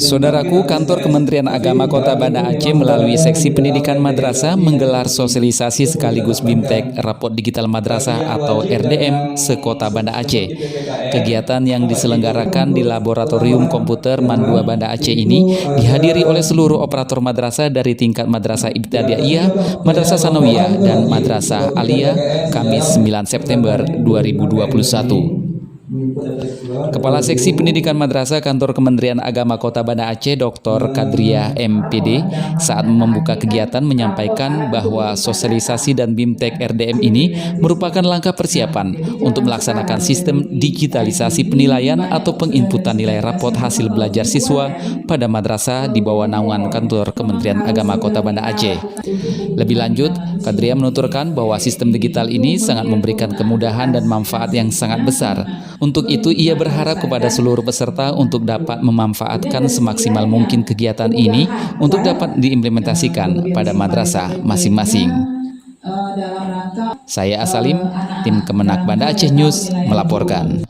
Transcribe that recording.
Saudaraku, Kantor Kementerian Agama Kota Banda Aceh melalui Seksi Pendidikan Madrasah menggelar sosialisasi sekaligus BIMTEK Rapot Digital Madrasah atau RDM se-Kota Banda Aceh. Kegiatan yang diselenggarakan di Laboratorium Komputer Man 2 Banda Aceh ini dihadiri oleh seluruh operator madrasah dari tingkat Madrasah Ibtidaiyah, Madrasah Sanawiyah, dan Madrasah Aliyah, Kamis 9 September 2021. Kepala Seksi Pendidikan Madrasah Kantor Kementerian Agama Kota Banda Aceh, Dr. Kadriah MPD, saat membuka kegiatan menyampaikan bahwa sosialisasi dan BIMTEK RDM ini merupakan langkah persiapan untuk melaksanakan sistem digitalisasi penilaian atau penginputan nilai rapot hasil belajar siswa pada madrasah di bawah naungan Kantor Kementerian Agama Kota Banda Aceh. Lebih lanjut, Kadriah menuturkan bahwa sistem digital ini sangat memberikan kemudahan dan manfaat yang sangat besar. Untuk itu, ia berharap kepada seluruh peserta untuk dapat memanfaatkan semaksimal mungkin kegiatan ini untuk dapat diimplementasikan pada madrasah masing-masing. Saya Asalim, tim Kemenak Banda Aceh News melaporkan.